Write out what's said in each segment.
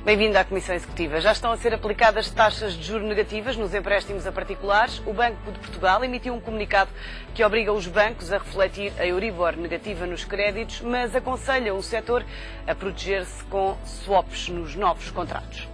Bem-vindo à Comissão Executiva. Já estão a ser aplicadas taxas de juros negativas nos empréstimos a particulares. O Banco de Portugal emitiu um comunicado que obriga os bancos a refletir a Euribor negativa nos créditos, mas aconselha o setor a proteger-se com swaps nos novos contratos.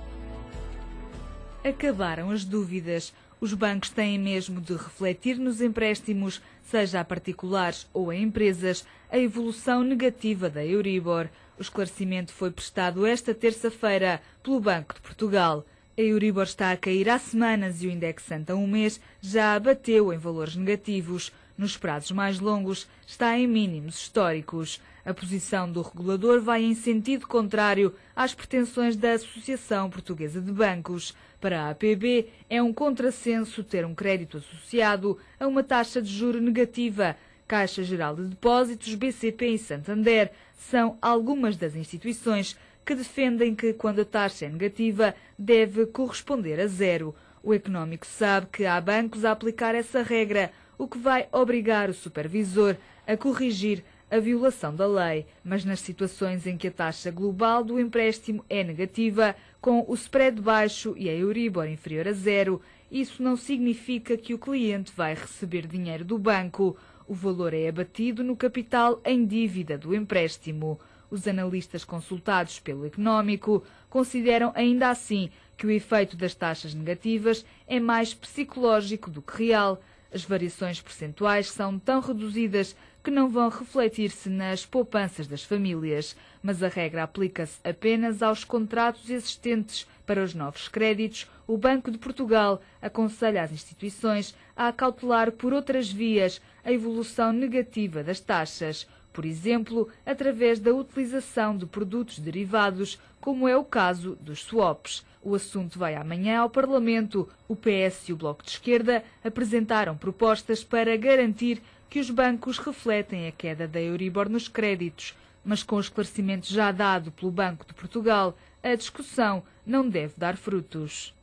Acabaram as dúvidas. Os bancos têm mesmo de refletir nos empréstimos, seja a particulares ou a empresas, a evolução negativa da Euribor. O esclarecimento foi prestado esta terça-feira pelo Banco de Portugal. A Euribor está a cair há semanas e o indexante a um mês já abateu em valores negativos. Nos prazos mais longos está em mínimos históricos. A posição do regulador vai em sentido contrário às pretensões da Associação Portuguesa de Bancos. Para a APB, é um contrassenso ter um crédito associado a uma taxa de juro negativa. Caixa Geral de Depósitos, BCP e Santander são algumas das instituições que defendem que, quando a taxa é negativa, deve corresponder a zero. O económico sabe que há bancos a aplicar essa regra, o que vai obrigar o supervisor a corrigir a violação da lei. Mas nas situações em que a taxa global do empréstimo é negativa, com o spread baixo e a Euribor inferior a zero, isso não significa que o cliente vai receber dinheiro do banco. O valor é abatido no capital em dívida do empréstimo. Os analistas consultados pelo Económico consideram ainda assim que o efeito das taxas negativas é mais psicológico do que real. As variações percentuais são tão reduzidas que não vão refletir-se nas poupanças das famílias, mas a regra aplica-se apenas aos contratos existentes. Para os novos créditos, o Banco de Portugal aconselha as instituições a acautelar por outras vias a evolução negativa das taxas, por exemplo, através da utilização de produtos derivados, como é o caso dos swaps. O assunto vai amanhã ao Parlamento. O PS e o Bloco de Esquerda apresentaram propostas para garantir que os bancos refletem a queda da Euribor nos créditos, mas com o esclarecimento já dado pelo Banco de Portugal, a discussão não deve dar frutos.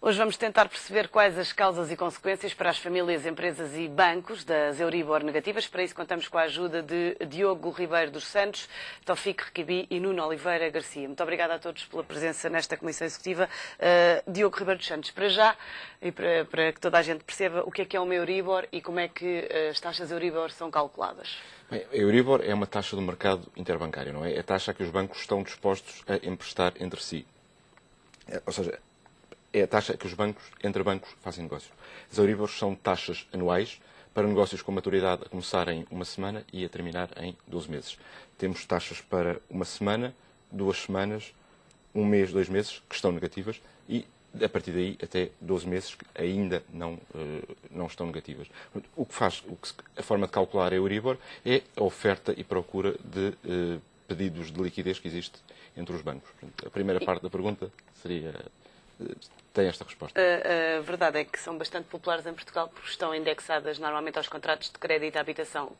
Hoje vamos tentar perceber quais as causas e consequências para as famílias, empresas e bancos das Euribor negativas. Para isso contamos com a ajuda de Diogo Ribeiro dos Santos, Tawfiq Requibi e Nuno Oliveira Garcia. Muito obrigada a todos pela presença nesta Comissão Executiva. Diogo Ribeiro dos Santos, para já, e para que toda a gente perceba o que é uma Euribor e como é que as taxas Euribor são calculadas. Bem, a Euribor é uma taxa do mercado interbancário, não é? É a taxa que os bancos estão dispostos a emprestar entre si. Ou seja, é a taxa que os bancos, entre bancos, fazem negócios. As Euribors são taxas anuais para negócios com maturidade a começar em uma semana e a terminar em 12 meses. Temos taxas para uma semana, 2 semanas, 1 mês, 2 meses, que estão negativas, e a partir daí até 12 meses que ainda não estão negativas. A forma de calcular a Euribor é a oferta e procura de pedidos de liquidez que existe entre os bancos. A primeira parte da pergunta seria... tem esta resposta. A verdade é que são bastante populares em Portugal porque estão indexadas normalmente aos contratos de crédito à habitação.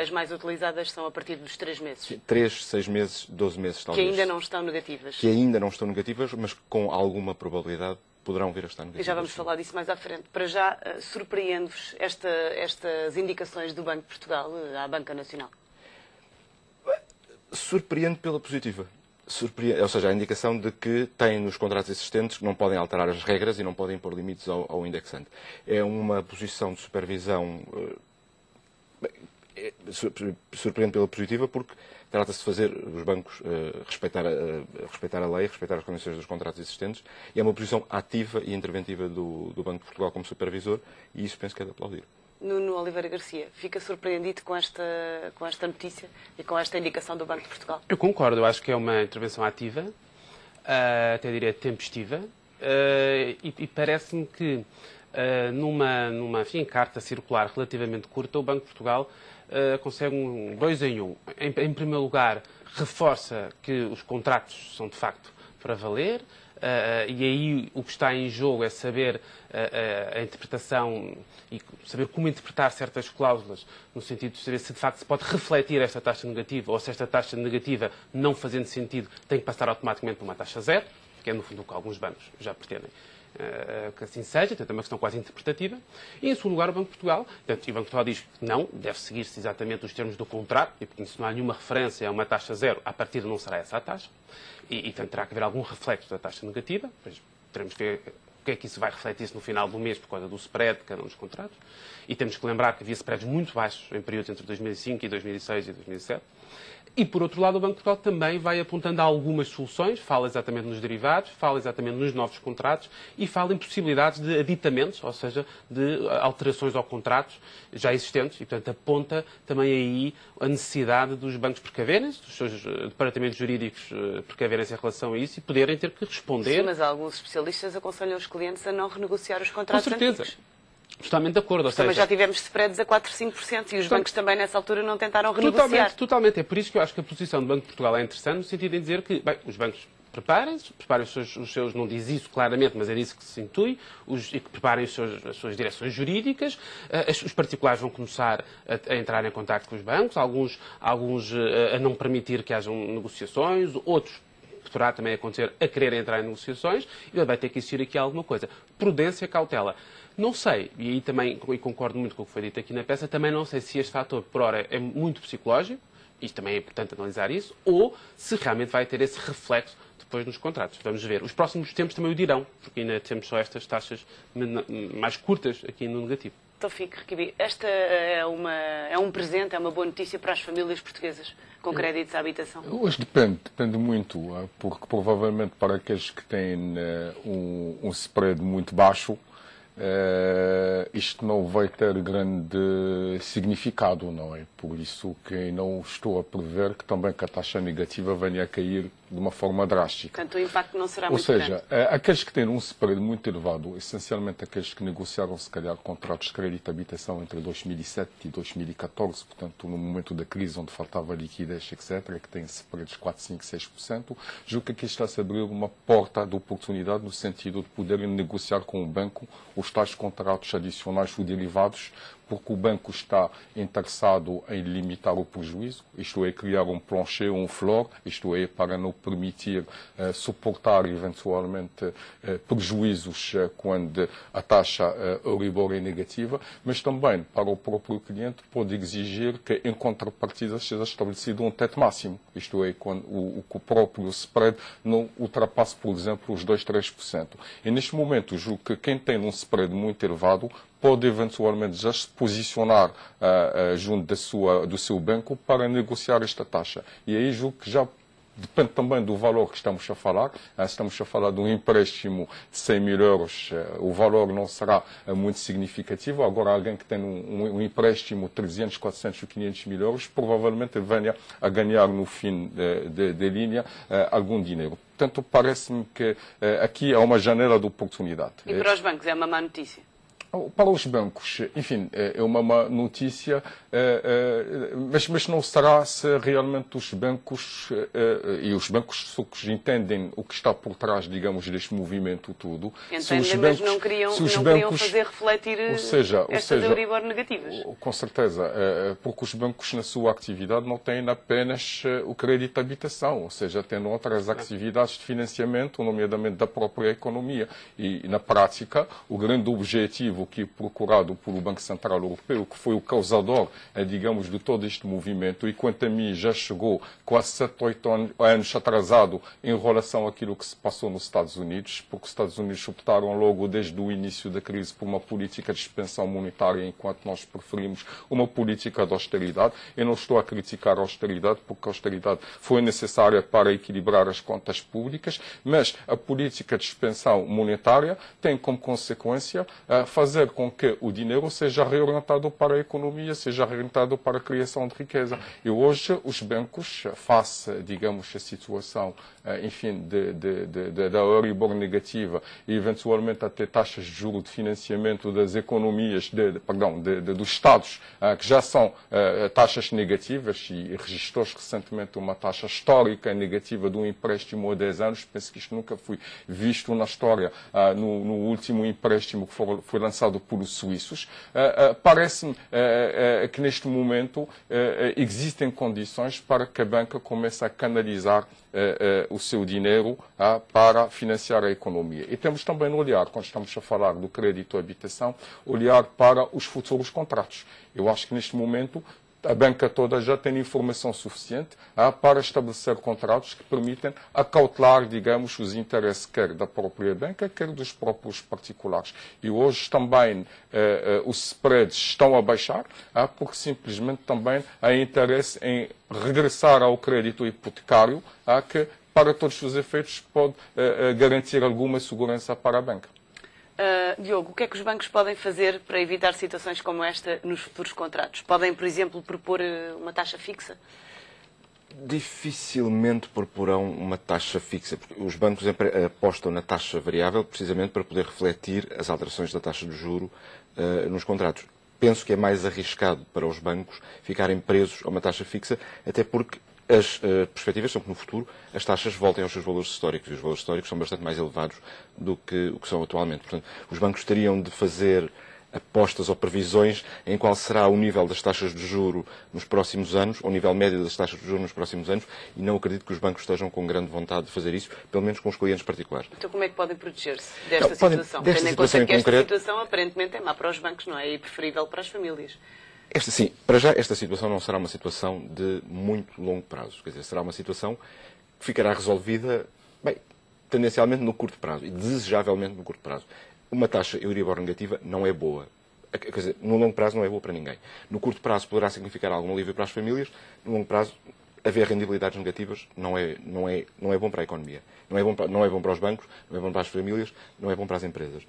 As mais utilizadas são a partir dos 3 meses. 3, 6 meses, 12 meses talvez. Que ainda não estão negativas. Que ainda não estão negativas, mas com alguma probabilidade poderão vir a estar negativas. E já vamos falar disso mais à frente. Para já, surpreende-vos estas indicações do Banco de Portugal à Banca Nacional? Surpreende pela positiva. Ou seja, a indicação de que têm nos contratos existentes que não podem alterar as regras e não podem pôr limites ao indexante. É uma posição de supervisão surpreende pela positiva porque trata-se de fazer os bancos respeitar a lei, respeitar as condições dos contratos existentes, e é uma posição ativa e interventiva do Banco de Portugal como supervisor, e isso penso que é de aplaudir. Nuno Oliveira Garcia, fica surpreendido com esta notícia e com esta indicação do Banco de Portugal? Eu concordo, eu acho que é uma intervenção ativa, até diria tempestiva, e parece-me que numa carta circular relativamente curta, o Banco de Portugal consegue um 2 em 1. Em primeiro lugar, reforça que os contratos são de facto para valer, e aí o que está em jogo é saber a interpretação e saber como interpretar certas cláusulas, no sentido de saber se de facto se pode refletir esta taxa negativa ou se esta taxa negativa, não fazendo sentido, tem que passar automaticamente para uma taxa zero, que é no fundo o que alguns bancos já pretendem. que assim seja, portanto, é uma questão quase interpretativa. E, em segundo lugar, o Banco de Portugal. Portanto, o Banco de Portugal diz que não, deve seguir-se exatamente os termos do contrato, e porque se não há nenhuma referência a uma taxa zero, à partida não será essa a taxa. E portanto, terá que haver algum reflexo da taxa negativa, depois teremos que ver o que é que isso vai refletir-se no final do mês por causa do spread de cada um dos contratos. E temos que lembrar que havia spreads muito baixos em períodos entre 2005 e 2006 e 2007. E, por outro lado, o Banco de Portugal também vai apontando a algumas soluções, fala exatamente nos derivados, fala exatamente nos novos contratos e fala em possibilidades de aditamentos, ou seja, de alterações ao contratos já existentes e, portanto, aponta também aí a necessidade dos bancos precaverem-se, dos seus departamentos jurídicos precaverem-se em relação a isso e poderem ter que responder. Sim, mas alguns especialistas aconselham os clientes a não renegociar os contratos Com certeza. antigos. Totalmente de acordo. Ou seja, Também já tivemos spreads a 4, 5% e os bancos também nessa altura não tentaram renegociar. Totalmente. É por isso que eu acho que a posição do Banco de Portugal é interessante, no sentido de dizer que, bem, os bancos preparem os seus, não diz isso claramente, mas é disso que se intui, e que preparem as suas direções jurídicas, os particulares vão começar a entrar em contato com os bancos, alguns a não permitir que hajam negociações, outros poderá também acontecer a querer entrar em negociações, e vai ter que existir aqui alguma coisa. Prudência, cautela. Não sei, e aí também e concordo muito com o que foi dito aqui na peça, também não sei se este fator, por hora, é muito psicológico, e também é importante analisar isso, ou se realmente vai ter esse reflexo depois nos contratos. Vamos ver. Os próximos tempos também o dirão, porque ainda temos só estas taxas mais curtas aqui no negativo. Taoufik Requibi, esta é um presente, é uma boa notícia para as famílias portuguesas com créditos à habitação? Hoje depende muito, porque provavelmente para aqueles que têm um spread muito baixo, isto não vai ter grande significado, não é? Por isso que não estou a prever que também que a taxa negativa venha a cair de uma forma drástica. Portanto, o impacto não será muito grande. Ou seja, aqueles que têm um spread muito elevado, essencialmente aqueles que negociaram, se calhar, contratos de crédito de habitação entre 2007 e 2014, portanto, no momento da crise onde faltava liquidez, etc., que têm spreads de 4, 5, 6%, julgo que aqui está-se a abrir uma porta de oportunidade no sentido de poderem negociar com o banco os tais contratos adicionais ou derivados, porque o banco está interessado em limitar o prejuízo, isto é, criar um plancher, um floor, isto é, para não permitir suportar eventualmente prejuízos quando a taxa Euribor é negativa, mas também para o próprio cliente pode exigir que em contrapartida seja estabelecido um teto máximo, isto é, quando o próprio spread não ultrapasse, por exemplo, os 2, 3%. E neste momento, julgo que quem tem um spread muito elevado pode eventualmente já se posicionar junto do seu banco para negociar esta taxa. E aí julgo que já depende também do valor que estamos a falar. Estamos a falar de um empréstimo de 100 mil euros, o valor não será muito significativo. Agora, alguém que tem um empréstimo de 300, 400 ou 500 mil euros, provavelmente venha a ganhar no fim de linha algum dinheiro. Portanto, parece-me que aqui há uma janela de oportunidade. E para os bancos é uma má notícia? Para os bancos, enfim, é uma má notícia, mas não será se realmente os bancos e os bancos sucos entendem o que está por trás, digamos, deste movimento todo. Entendem, mas não queriam fazer refletir estas Euribor negativas. Com certeza, porque os bancos na sua atividade não têm apenas o crédito de habitação, ou seja, têm outras atividades de financiamento, nomeadamente da própria economia. E, na prática, o grande objetivo que é procurado pelo Banco Central Europeu, que foi o causador, digamos, de todo este movimento, e quanto a mim já chegou quase 7, 8 anos atrasado em relação àquilo que se passou nos Estados Unidos, porque os Estados Unidos optaram logo desde o início da crise por uma política de expansão monetária, enquanto nós preferimos uma política de austeridade. Eu não estou a criticar a austeridade, porque a austeridade foi necessária para equilibrar as contas públicas, mas a política de expansão monetária tem como consequência fazer com que o dinheiro seja reorientado para a economia, seja reorientado para a criação de riqueza. E hoje os bancos, face, digamos, a situação, enfim, da Euribor negativa e eventualmente até taxas de juros de financiamento das economias, dos Estados, que já são taxas negativas, e registrou-se recentemente uma taxa histórica negativa de um empréstimo a 10 anos, penso que isto nunca foi visto na história, no último empréstimo que foi lançado lançado pelos suíços, parece-me que neste momento existem condições para que a banca comece a canalizar o seu dinheiro para financiar a economia. E temos também no olhar, quando estamos a falar do crédito à habitação, olhar para os futuros contratos. Eu acho que neste momento a banca toda já tem informação suficiente para estabelecer contratos que permitem acautelar, digamos, os interesses quer da própria banca, quer dos próprios particulares. E hoje também os spreads estão a baixar, porque simplesmente também há interesse em regressar ao crédito hipotecário, que para todos os efeitos pode garantir alguma segurança para a banca. Diogo, o que é que os bancos podem fazer para evitar situações como esta nos futuros contratos? Podem, por exemplo, propor uma taxa fixa? Dificilmente proporão uma taxa fixa, porque os bancos apostam na taxa variável precisamente para poder refletir as alterações da taxa de juro nos contratos. Penso que é mais arriscado para os bancos ficarem presos a uma taxa fixa, até porque as perspectivas são que no futuro as taxas voltem aos seus valores históricos, e os valores históricos são bastante mais elevados do que o que são atualmente. Portanto, os bancos teriam de fazer apostas ou previsões em qual será o nível das taxas de juro nos próximos anos, ou o nível médio das taxas de juro nos próximos anos, e não acredito que os bancos estejam com grande vontade de fazer isso, pelo menos com os clientes particulares. Então como é que podem proteger-se desta situação? Tendo em conta que esta situação aparentemente é má para os bancos, não é? E preferível para as famílias. Sim, para já esta situação não será uma situação de muito longo prazo. Quer dizer, será uma situação que ficará resolvida, bem, tendencialmente no curto prazo e desejavelmente no curto prazo. Uma taxa Euribor negativa não é boa. Quer dizer, no longo prazo não é boa para ninguém. No curto prazo poderá significar algum alívio para as famílias. No longo prazo, haver rendibilidades negativas não é bom para a economia. Não é bom para os bancos, não é bom para as famílias, não é bom para as empresas.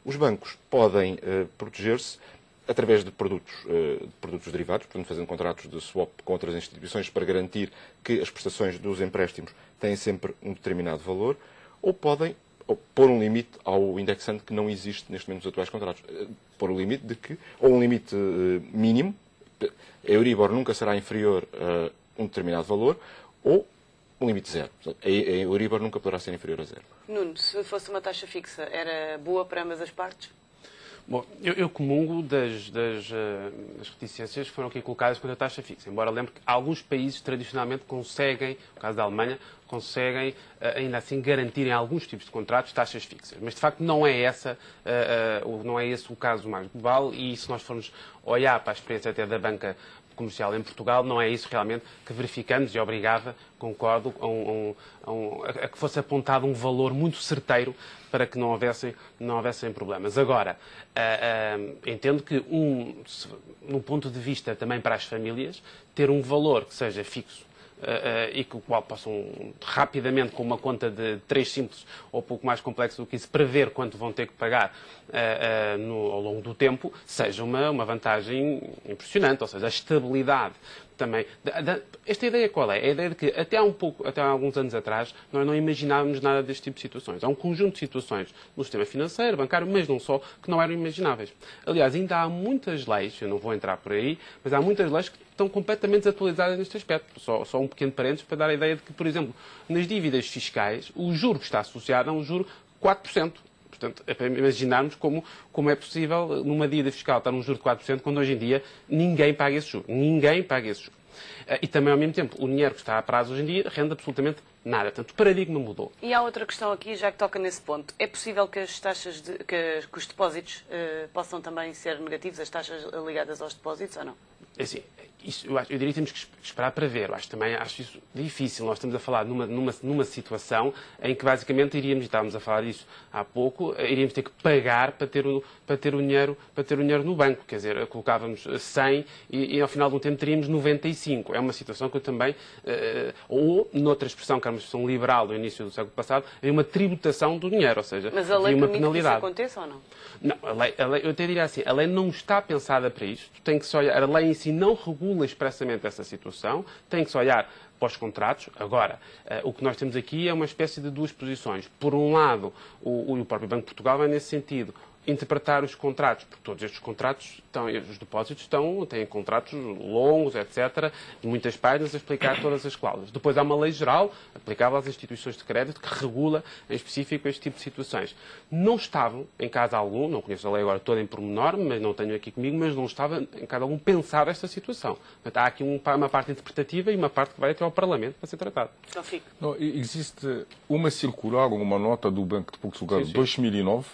Os bancos podem proteger-se através de produtos derivados, portanto, fazendo contratos de swap com outras instituições para garantir que as prestações dos empréstimos têm sempre um determinado valor, ou podem pôr um limite ao indexante que não existe neste momento nos atuais contratos. Pôr o limite de que, ou um limite mínimo, a Euribor nunca será inferior a um determinado valor, ou um limite zero. A Euribor nunca poderá ser inferior a zero. Nuno, se fosse uma taxa fixa, era boa para ambas as partes? Bom, eu comungo das reticências que foram aqui colocadas quanto à taxa fixa, embora lembre que alguns países tradicionalmente conseguem, no caso da Alemanha, conseguem ainda assim garantir em alguns tipos de contratos taxas fixas. Mas de facto não é esse o caso mais global, e se nós formos olhar para a experiência até da banca comercial em Portugal, não é isso realmente que verificamos, e obrigava, concordo, a que fosse apontado um valor muito certeiro para que não houvessem problemas. Agora, entendo que, num ponto de vista também para as famílias, ter um valor que seja fixo e que o qual possam rapidamente, com uma conta de 3 simples ou pouco mais complexo do que isso, prever quanto vão ter que pagar ao longo do tempo, seja uma vantagem impressionante. Ou seja, a estabilidade também. Esta ideia qual é? A ideia de que até há alguns anos atrás nós não imaginávamos nada deste tipo de situações. Há um conjunto de situações no sistema financeiro, bancário, mas não só, que não eram imagináveis. Aliás, ainda há muitas leis, eu não vou entrar por aí, mas há muitas leis que estão completamente desatualizadas neste aspecto. Só um pequeno parênteses para dar a ideia de que, por exemplo, nas dívidas fiscais, o juro que está associado é um juro 4%. Portanto, é para imaginarmos como é possível, numa dívida fiscal, estar num juro de 4%, quando hoje em dia ninguém paga esse juro. Ninguém paga esse juro. E também, ao mesmo tempo, o dinheiro que está a prazo hoje em dia rende absolutamente nada. Portanto, o paradigma mudou. E há outra questão aqui, já que toca nesse ponto. É possível que as taxas que os depósitos possam também ser negativos, as taxas ligadas aos depósitos, ou não? É assim, eu diria que temos que esperar para ver. Acho isso difícil. Nós estamos a falar numa situação em que, basicamente, estávamos a falar disso há pouco, iríamos ter que pagar para ter o dinheiro no banco. Quer dizer, colocávamos 100 e ao final de um tempo teríamos 95. É uma situação que eu também, ou, noutra expressão, que era uma expressão liberal do início do século passado, havia uma tributação do dinheiro, ou seja, mas a lei uma permite penalidade. Que isso aconteça ou não? Não, a lei, eu até diria assim, a lei não está pensada para isto, tem que se olhar, a lei em si não regula expressamente essa situação, tem que se olhar para os contratos. Agora, o que nós temos aqui é uma espécie de duas posições. Por um lado, o próprio Banco de Portugal vai nesse sentido interpretar os contratos, porque todos estes contratos, os depósitos têm contratos longos, etc., de muitas páginas a explicar todas as cláusulas. Depois há uma lei geral aplicável às instituições de crédito que regula em específico este tipo de situações. Não estavam, em caso algum, não conheço a lei agora toda em pormenor, mas não tenho aqui comigo, mas não estava, em caso algum, pensada esta situação. Portanto, há aqui uma parte interpretativa e uma parte que vai até ao Parlamento para ser tratada. Não, existe uma circular, uma nota do Banco de Portugal de 2009,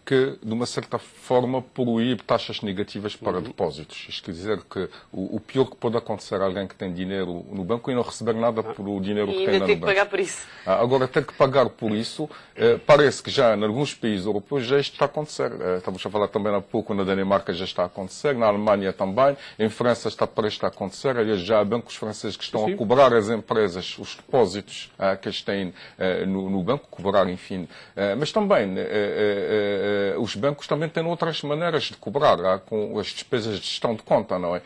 que, de uma certa forma, proíbe taxas negativas para depósitos. Isto quer dizer que o pior que pode acontecer a alguém que tem dinheiro no banco é não receber nada pelo dinheiro que tem no banco. E ainda tem que pagar por isso. Agora, ter que pagar por isso, parece que já em alguns países europeus já isto está a acontecer. Estamos a falar também há pouco, na Dinamarca já está a acontecer, na Alemanha também, em França está prestes a acontecer. Aliás, já há bancos franceses que estão a cobrar às empresas os depósitos que eles têm no banco, cobrar, enfim. Mas também os bancos também têm outras maneiras de cobrar, com as despesas de gestão de conta, não é?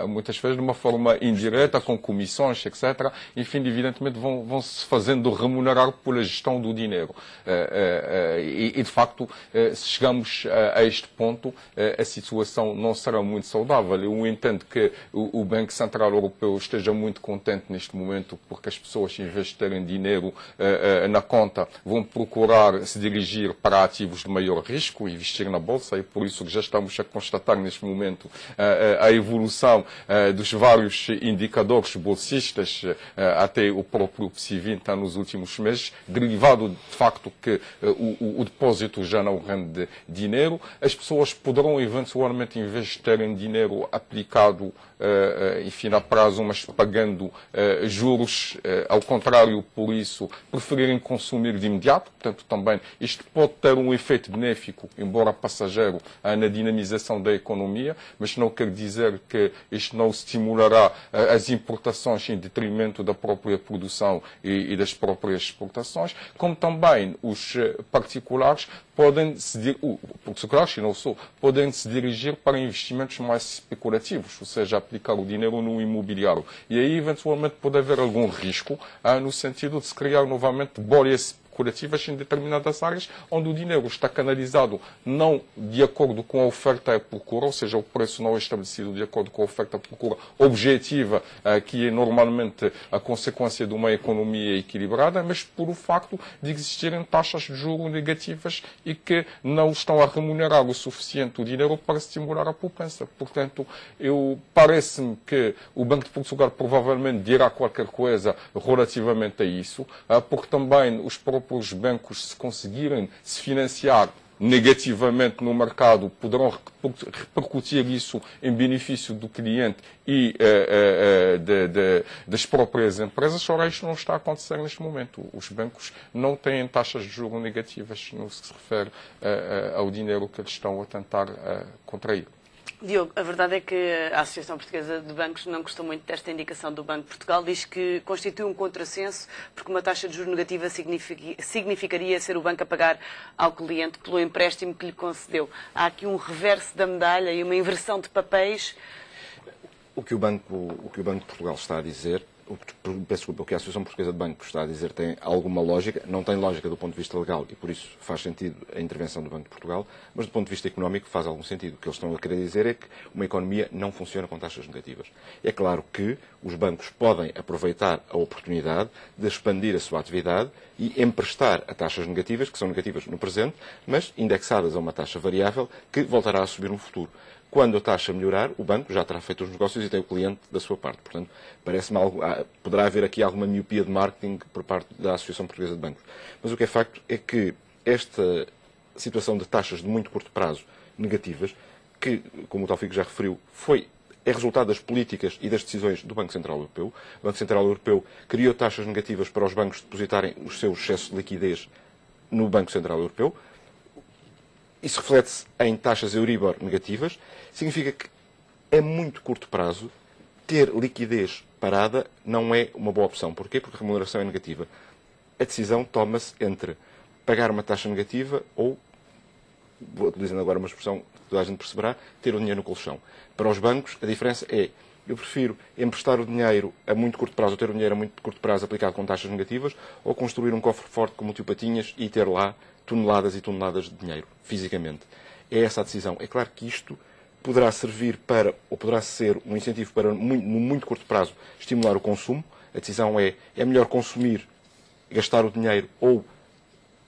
Muitas vezes de uma forma indireta, com comissões, etc. Enfim, evidentemente vão se fazendo remunerar pela gestão do dinheiro. E de facto, se chegamos a este ponto, a situação não será muito saudável. Eu entendo que o Banco Central Europeu esteja muito contente neste momento, porque as pessoas, em vez de terem dinheiro na conta, vão procurar se dirigir para ativos de maior risco, investir na Bolsa, e por isso que já estamos a constatar neste momento a evolução dos vários indicadores bolsistas, até o próprio PSI 20 nos últimos meses, derivado de facto que o depósito já não rende dinheiro. As pessoas poderão eventualmente, em vez de terem dinheiro aplicado, enfim, a prazo, mas pagando juros, ao contrário, por isso, preferirem consumir de imediato. Portanto, também isto pode ter um efeito benéfico, embora passageiro, na dinamização da economia, mas não quer dizer que isto não estimulará as importações em detrimento da própria produção e das próprias exportações, como também os particulares podem se dirigir para investimentos mais especulativos, ou seja, aplicar o dinheiro no imobiliário. E aí, eventualmente, pode haver algum risco no sentido de se criar novamente bolhas especulativas em determinadas áreas onde o dinheiro está canalizado não de acordo com a oferta e a procura, ou seja, o preço não é estabelecido de acordo com a oferta e a procura objetiva, que é normalmente a consequência de uma economia equilibrada, mas por o facto de existirem taxas de juros negativas e que não estão a remunerar o suficiente o dinheiro para estimular a poupança. Portanto, parece-me que o Banco de Portugal provavelmente dirá qualquer coisa relativamente a isso, porque também os próprios bancos, se conseguirem se financiar negativamente no mercado, poderão repercutir isso em benefício do cliente e das próprias empresas. Ora, isto não está a acontecer neste momento. Os bancos não têm taxas de juros negativas no que se refere ao dinheiro que eles estão a tentar contrair. Diogo, a verdade é que a Associação Portuguesa de Bancos não gostou muito desta indicação do Banco de Portugal. Diz que constitui um contrassenso porque uma taxa de juros negativa significaria ser o banco a pagar ao cliente pelo empréstimo que lhe concedeu. Há aqui um reverso da medalha e uma inversão de papéis. O que o Banco de Portugal está a dizer, o que a Associação Portuguesa de Bancos está a dizer tem alguma lógica, não tem lógica do ponto de vista legal e por isso faz sentido a intervenção do Banco de Portugal, mas do ponto de vista económico faz algum sentido. O que eles estão a querer dizer é que uma economia não funciona com taxas negativas. É claro que os bancos podem aproveitar a oportunidade de expandir a sua atividade e emprestar a taxas negativas, que são negativas no presente, mas indexadas a uma taxa variável que voltará a subir no futuro. Quando a taxa melhorar, o banco já terá feito os negócios e tem o cliente da sua parte. Portanto, parece-me poderá haver aqui alguma miopia de marketing por parte da Associação Portuguesa de Bancos. Mas o que é facto é que esta situação de taxas de muito curto prazo negativas, que, como o Taufik já referiu, é resultado das políticas e das decisões do Banco Central Europeu. O Banco Central Europeu criou taxas negativas para os bancos depositarem os seus excessos de liquidez no Banco Central Europeu. Isso reflete-se em taxas Euribor negativas. Significa que, a muito curto prazo, ter liquidez parada não é uma boa opção. Porquê? Porque a remuneração é negativa. A decisão toma-se entre pagar uma taxa negativa ou, vou utilizando agora uma expressão que toda a gente perceberá, ter o dinheiro no colchão. Para os bancos, a diferença é: eu prefiro emprestar o dinheiro a muito curto prazo, ou ter o dinheiro a muito curto prazo aplicado com taxas negativas, ou construir um cofre forte com multipatinhas e ter lá toneladas e toneladas de dinheiro, fisicamente. É essa a decisão. É claro que isto poderá servir para, ou poderá ser um incentivo para, no muito curto prazo, estimular o consumo. A decisão é melhor consumir, gastar o dinheiro ou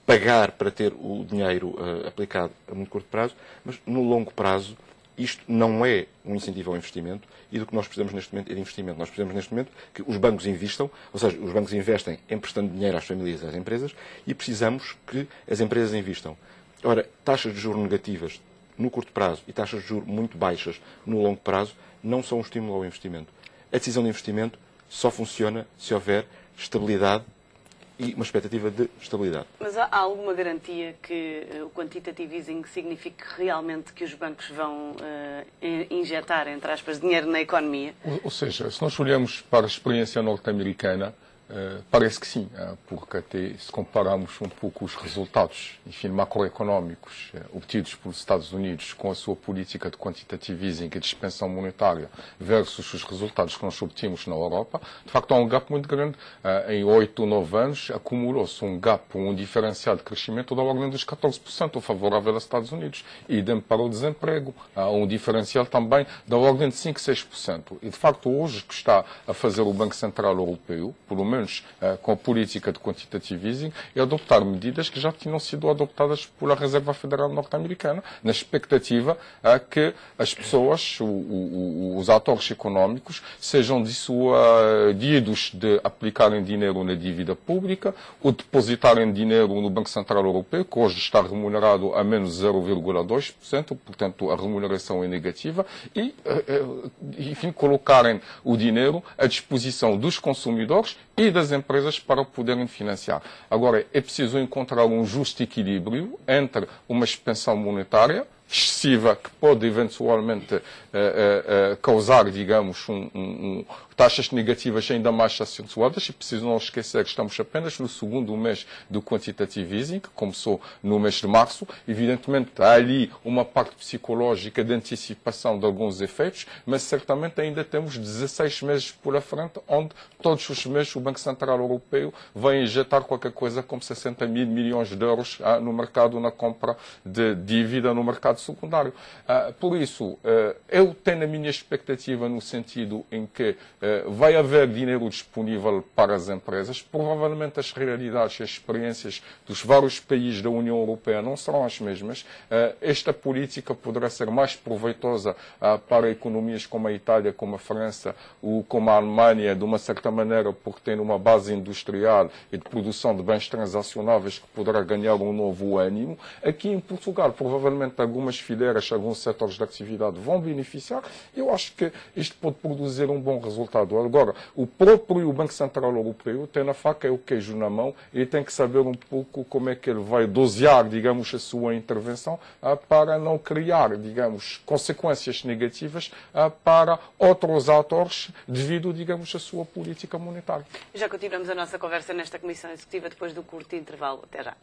pagar para ter o dinheiro aplicado a muito curto prazo, mas no longo prazo isto não é um incentivo ao investimento e do que nós precisamos neste momento é de investimento. Nós precisamos neste momento que os bancos investam, ou seja, os bancos investem emprestando dinheiro às famílias e às empresas e precisamos que as empresas investam. Ora, taxas de juros negativas no curto prazo e taxas de juros muito baixas no longo prazo não são um estímulo ao investimento. A decisão de investimento só funciona se houver estabilidade e uma expectativa de estabilidade. Mas há alguma garantia que o quantitative easing signifique realmente que os bancos vão injetar, entre aspas, dinheiro na economia? Ou seja, se nós olhamos para a experiência norte-americana, parece que sim, porque até se compararmos um pouco os resultados, enfim, macroeconómicos obtidos pelos Estados Unidos com a sua política de quantitative easing e de expansão monetária versus os resultados que nós obtínhamos na Europa, de facto há um gap muito grande. Em 8 ou 9 anos acumulou-se um gap, um diferencial de crescimento da ordem dos 14%, favorável aos Estados Unidos. Idem para o desemprego, há um diferencial também da ordem de 5, 6%. E de facto hoje o que está a fazer o Banco Central Europeu, pelo menos com a política de quantitative easing, é adotar medidas que já tinham sido adoptadas pela Reserva Federal norte-americana, na expectativa que as pessoas, os atores económicos, sejam dissuadidos de aplicarem dinheiro na dívida pública ou depositarem dinheiro no Banco Central Europeu, que hoje está remunerado a menos 0,2%, portanto a remuneração é negativa, e, enfim, colocarem o dinheiro à disposição dos consumidores e das empresas para poderem financiar. Agora, é preciso encontrar um justo equilíbrio entre uma expansão monetária excessiva, que pode eventualmente causar, digamos, taxas negativas ainda mais acentuadas, e preciso não esquecer que estamos apenas no segundo mês do quantitative easing, que começou no mês de março. Evidentemente, há ali uma parte psicológica de antecipação de alguns efeitos, mas certamente ainda temos 16 meses pela frente, onde todos os meses o Banco Central Europeu vai injetar qualquer coisa como 60 mil milhões de euros no mercado, na compra de dívida no mercado secundário. Por isso, eu tenho a minha expectativa no sentido em que vai haver dinheiro disponível para as empresas. Provavelmente as realidades e as experiências dos vários países da União Europeia não serão as mesmas. Esta política poderá ser mais proveitosa para economias como a Itália, como a França ou como a Alemanha, de uma certa maneira, porque tem uma base industrial e de produção de bens transacionáveis que poderá ganhar um novo ânimo. Aqui em Portugal, provavelmente algumas fileiras, alguns setores de atividade vão beneficiar. Eu acho que isto pode produzir um bom resultado. Agora, o próprio Banco Central Europeu tem na faca e o queijo na mão e tem que saber um pouco como é que ele vai dosear, digamos, a sua intervenção para não criar, digamos, consequências negativas para outros atores devido, digamos, à sua política monetária. Já continuamos a nossa conversa nesta Comissão Executiva depois do curto intervalo. Até já.